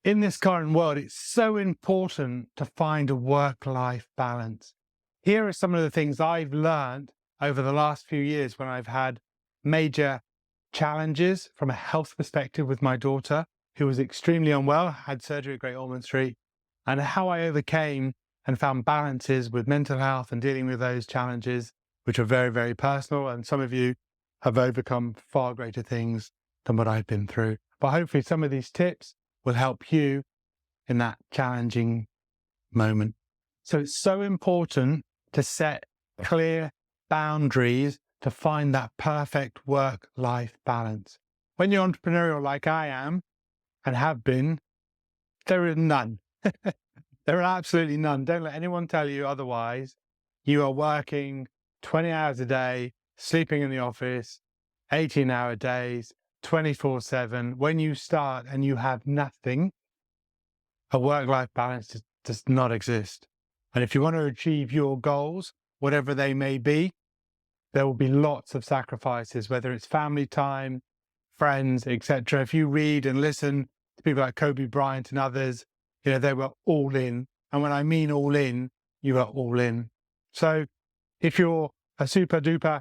In this current world, it's so important to find a work-life balance. Here are some of the things I've learned over the last few years when I've had major challenges from a health perspective with my daughter, who was extremely unwell, had surgery at Great Ormond Street, and how I overcame and found balances with mental health and dealing with those challenges, which are very, very personal. And some of you have overcome far greater things than what I've been through. But hopefully some of these tips will help you in that challenging moment. So it's so important to set clear boundaries to find that perfect work-life balance. When you're entrepreneurial like I am and have been, there is none. There are absolutely none. Don't let anyone tell you otherwise. You are working 20 hours a day, sleeping in the office, 18-hour days, 24/7. When you start and you have nothing, a work-life balance does not exist. And if you want to achieve your goals, whatever they may be, there will be lots of sacrifices, whether it's family time, friends, etc. If you read and listen to people like Kobe Bryant and others, they were all in. And when I mean all in, you are all in. So if you're a super duper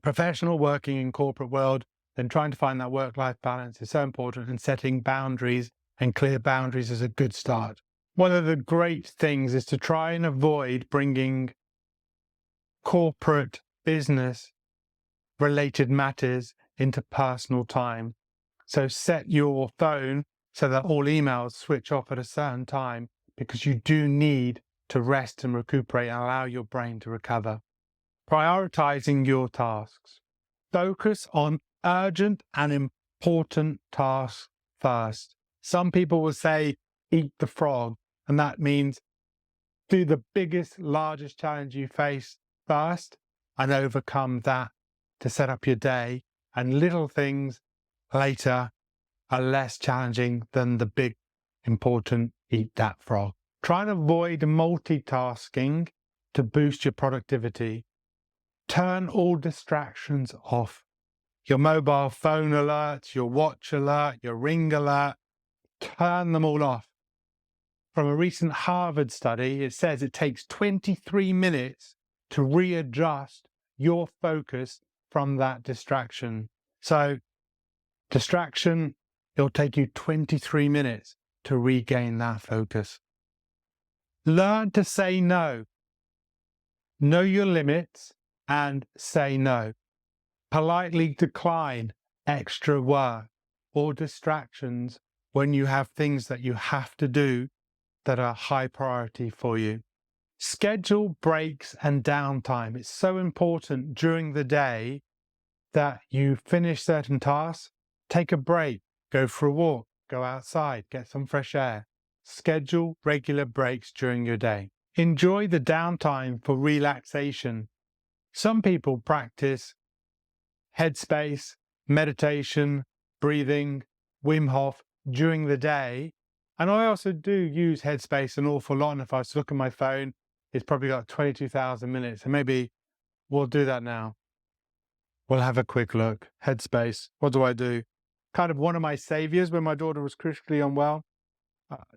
professional working in corporate world, then trying to find that work-life balance is so important, and setting boundaries and clear boundaries is a good start. One of the great things is to try and avoid bringing corporate business related matters into personal time. So set your phone so that all emails switch off at a certain time, because you do need to rest and recuperate and allow your brain to recover. Prioritizing your tasks. Focus on urgent and important tasks first. Some people will say, eat the frog, and that means do the biggest, largest challenge you face first and overcome that to set up your day. And little things later are less challenging than the big, important eat that frog. Try and avoid multitasking to boost your productivity. Turn all distractions off. Your mobile phone alerts, your watch alert, your ring alert, turn them all off. From a recent Harvard study, it says it takes 23 minutes to readjust your focus from that distraction. So, distraction, it'll take you 23 minutes to regain that focus. Learn to say no. Know your limits and say no. Politely decline extra work or distractions when you have things that you have to do that are high priority for you. Schedule breaks and downtime. It's so important during the day that you finish certain tasks, take a break, go for a walk, go outside, get some fresh air. Schedule regular breaks during your day. Enjoy the downtime for relaxation. Some people practice Headspace, meditation, breathing, Wim Hof during the day. And I also do use Headspace an awful lot. And if I was to look at my phone, it's probably got 22,000 minutes. And maybe we'll do that now. We'll have a quick look. Headspace. What do? Kind of one of my saviors when my daughter was critically unwell.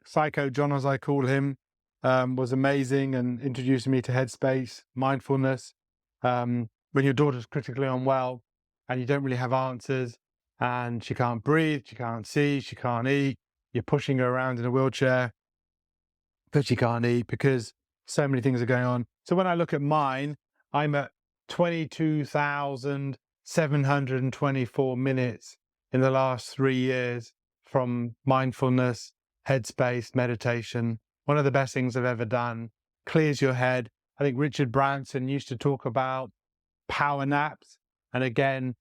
Psycho John, as I call him, was amazing and introducing me to Headspace, mindfulness. When your daughter's critically unwell and you don't really have answers and she can't breathe, she can't see, she can't eat, you're pushing her around in a wheelchair, but she can't eat because so many things are going on. So when I look at mine, I'm at 22,724 minutes in the last 3 years from mindfulness, Headspace, meditation. One of the best things I've ever done. Clears your head. I think Richard Branson used to talk about power naps. And again,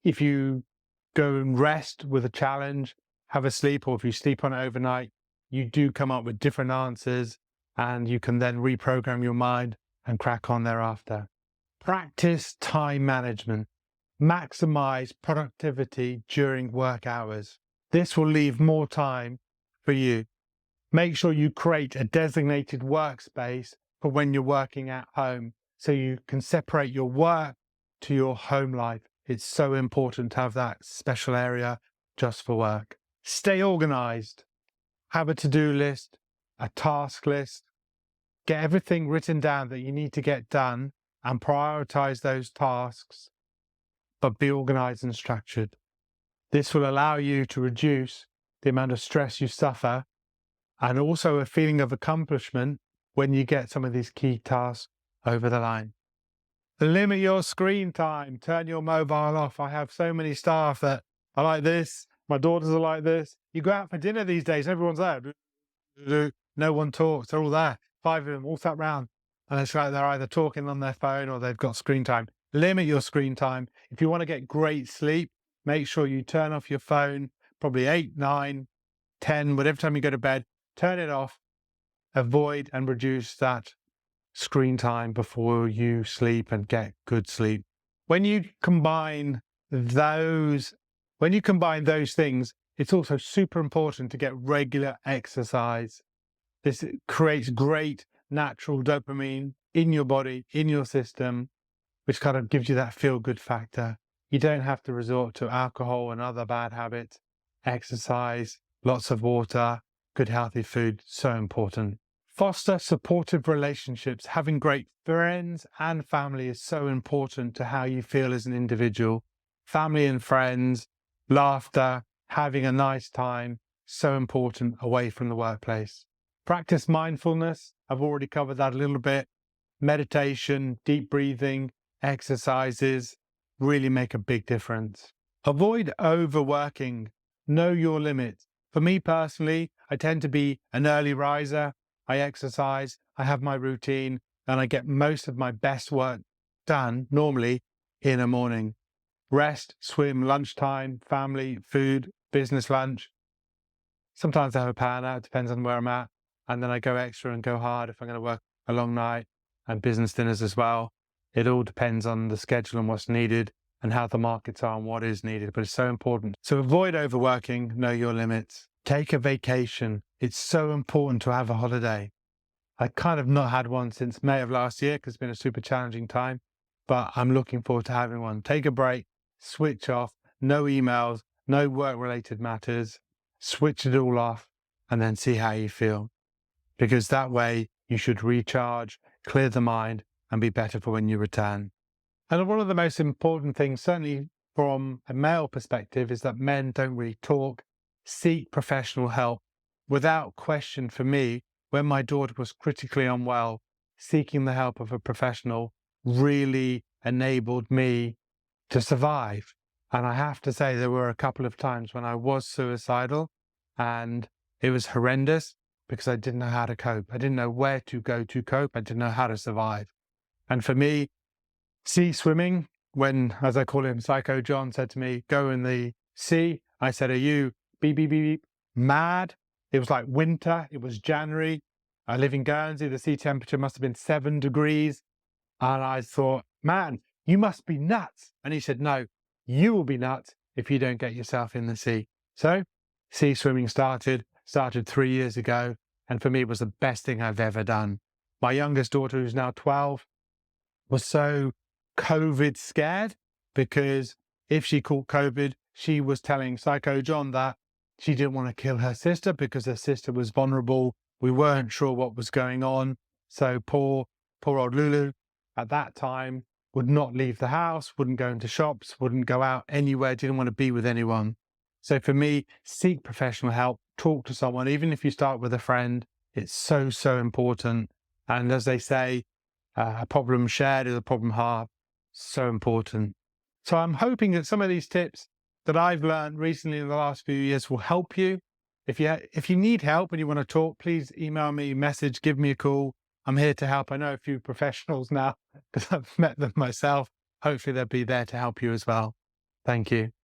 if you go and rest with a challenge, have a sleep, or if you sleep on it overnight, you do come up with different answers and you can then reprogram your mind and crack on thereafter. Practice time management. Maximize productivity during work hours. This will leave more time for you. Make sure you create a designated workspace for when you're working at home so you can separate your work to your home life. It's so important to have that special area just for work. Stay organized. have a to-do list, a task list, get everything written down that you need to get done and prioritize those tasks, but be organized and structured. This will allow you to reduce the amount of stress you suffer and also a feeling of accomplishment when you get some of these key tasks over the line. Limit your screen time. Turn your mobile off. I have so many staff that are like this. My daughters are like this. You go out for dinner these days, everyone's there. No one talks. They're all there. 5 of them all sat round. And it's like they're either talking on their phone or they've got screen time. Limit your screen time. If you want to get great sleep, make sure you turn off your phone, probably 8, 9, 10, whatever time you go to bed. Turn it off. Avoid and reduce that screen time before you sleep and get good sleep. When you combine those things, it's also super important to get regular exercise. This creates great natural dopamine in your body, in your system, which kind of gives you that feel-good factor. You don't have to resort to alcohol and other bad habits. Exercise, lots of water, good healthy food, so important. Foster supportive relationships. Having great friends and family is so important to how you feel as an individual. Family and friends, laughter, having a nice time, so important away from the workplace. Practice mindfulness. I've already covered that a little bit. Meditation, deep breathing, exercises really make a big difference. Avoid overworking. Know your limits. For me personally, I tend to be an early riser. I exercise, I have my routine, and I get most of my best work done normally in the morning. Rest, swim, lunchtime, family, food, business lunch. Sometimes I have a power nap, depends on where I'm at. And then I go extra and go hard if I'm going to work a long night, and business dinners as well. It all depends on the schedule and what's needed and how the markets are and what is needed, but it's so important. So avoid overworking, know your limits. Take a vacation. It's so important to have a holiday. I kind of not had one since May of last year because it's been a super challenging time, but I'm looking forward to having one. Take a break, switch off, no emails, no work-related matters, switch it all off, and then see how you feel. Because that way you should recharge, clear the mind, and be better for when you return. And one of the most important things, certainly from a male perspective, is that men don't really talk. Seek professional help. Without question, for me, when my daughter was critically unwell, seeking the help of a professional really enabled me to survive. And I have to say, there were a couple of times when I was suicidal, and it was horrendous because I didn't know how to cope. I didn't know where to go to cope. I didn't know how to survive. And for me, sea swimming, when, as I call him, Psycho John said to me, go in the sea, I said, are you mad? It was like winter. It was January. I live in Guernsey. The sea temperature must have been 7 degrees. And I thought, man, you must be nuts. And he said, no, you will be nuts if you don't get yourself in the sea. So sea swimming started 3 years ago. And for me, it was the best thing I've ever done. My youngest daughter, who's now 12, was so COVID scared because if she caught COVID, she was telling Psycho John that she didn't want to kill her sister because her sister was vulnerable. We weren't sure what was going on. So poor old Lulu at that time would not leave the house, wouldn't go into shops, wouldn't go out anywhere, didn't want to be with anyone. So for me, seek professional help, talk to someone, even if you start with a friend. It's so, so important. And as they say, a problem shared is a problem halved. So important. So I'm hoping that some of these tips that I've learned recently in the last few years will help you. If you need help and you want to talk, please email me, message, give me a call. I'm here to help. I know a few professionals now because I've met them myself. Hopefully they'll be there to help you as well. Thank you.